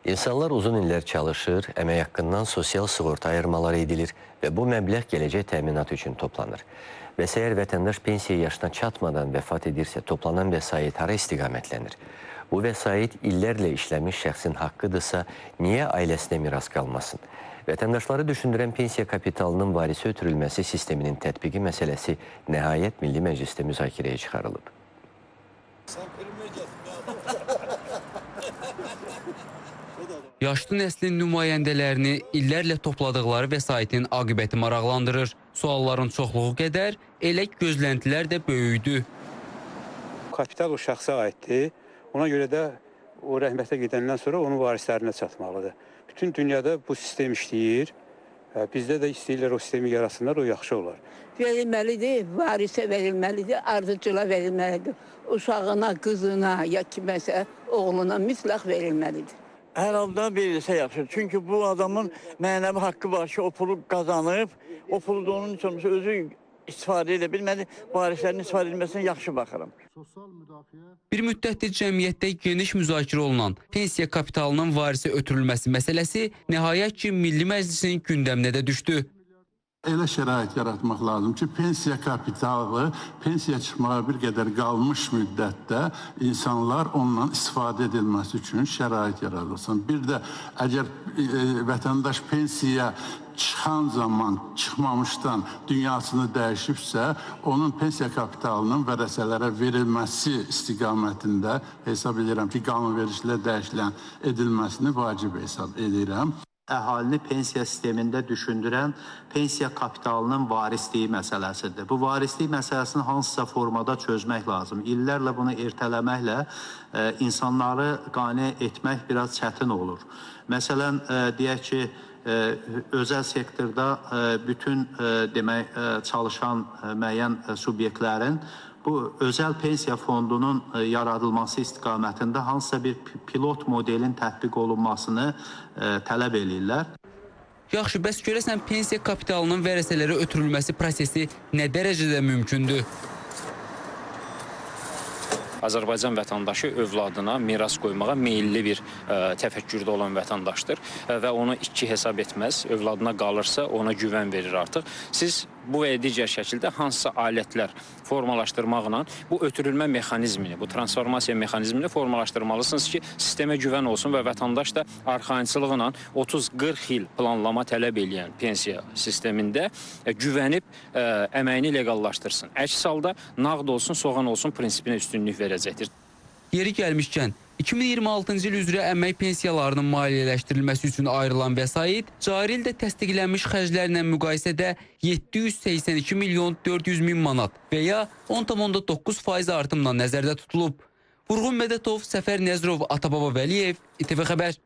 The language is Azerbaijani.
İnsanlar uzun illər çalışır, əmək haqqından sosial sığorta ayırmaları edilir və bu məbləğ gələcək təminat üçün toplanır. Və əgər vətəndaş pensiya yaşına çatmadan vəfat edirsə, toplanan vəsait hara istiqamətlənir? Bu vəsait illərlə işləmiş şəxsin haqqıdırsa, niyə ailəsinə miras qalmasın? Vətəndaşları düşündürən pensiya kapitalının varisi ötürülməsi sisteminin tətbiqi məsələsi nəhayət Milli Məclisdə müzakirəyə çıxarılıb. Yaşlı nəslin nümayəndələrini illərlə topladıqları vəsaitin aqibəti maraqlandırır. Sualların çoxluğu qədər elə gözləntilər də böyüdü. Kapital o şəxsə aiddir. Ona görə də o rəhmətə gedəndən sonra onun varislərinə çatmalıdır. Bütün dünyada bu sistem işləyir. Bizdə də istəyirlər o sistemi yarasınlar, o yaxşı olar. Verilməlidir, varisə verilməlidir, ardıcıla verilməlidir. Uşağına, qızına, ya kiməsə, oğluna mütləq verilməlidir. Hər halda verilsə yaxşıdır. Çünki bu adamın mənəvi haqqı var ki, o pulu qazanıb, o pulu da onun üçün özü istifadə edə bilmədi, varislərin istifadə edilməsinə yaxşı baxıram. Bir müddətdir cəmiyyətdə geniş müzakirə olunan pensiya kapitalının varisi ötürülməsi məsələsi nəhayət ki, Milli Məclisin gündəminə də düşdü. Elə şərait yaratmaq lazım ki, pensiya kapitalı pensiya çıxmağa bir qədər qalmış müddətdə insanlar ondan istifadə edilməsi üçün şərait yaradılsın. Bir də əgər vətəndaş pensiyaya çıxan zaman çıxmamışdan dünyasını dəyişibsə, onun pensiya kapitalının vərəsələrə verilməsi istiqamətində hesab edirəm ki, qanunvericiliklə dəyişilən edilməsini vacib hesab edirəm. Əhalini pensiya sistemində düşündürən pensiya kapitalının varisliyi məsələsidir. Bu varislik məsələsini hansısa formada çözmək lazım. İllərlə bunu ertələməklə insanları qane etmək biraz çətin olur. Məsələn, deyək ki, özəl sektorda bütün demək çalışan müəyyən subyektlərin bu özəl pensiya fondunun yaradılması istiqamətində hansısa bir pilot modelin tətbiq olunmasını tələb edirlər. Yaxşı, bəs görəsən pensiya kapitalının vərəsələrə ötürülməsi prosesi nə dərəcədə mümkündür? Azərbaycan vətəndaşı övladına miras qoymağa meyilli bir təfəkkürdə olan vətəndaşdır və onu iki hesab etməz, övladına qalırsa ona güvən verir artıq. Siz bu və digər şəkildə hansısa alətlər formalaşdırmaqla bu ötürülmə mexanizmini, bu transformasiya mexanizmini formalaşdırmalısınız ki, sistemə güvən olsun və vətəndaş da arxayınçılıqla 30-40 il planlama tələb edən pensiya sistemində güvənib əməyini legallaşdırsın. Əks halda nağd olsun, soğan olsun prinsipinə üstünlük verəcəkdir. Yeri gəlmişkən, 2026-cı il üzrə əmək pensiyalarının maliyyələşdirilməsi üçün ayrılan vəsait cari ildə təsdiqlənmiş xərclərlə müqayisədə 782 milyon 400 min manat və ya 10,9% artımla nəzərdə tutulub. Vurğun Mədətov, Səfər Nəzirov, Atababa Vəliyev, İTV Xəbər.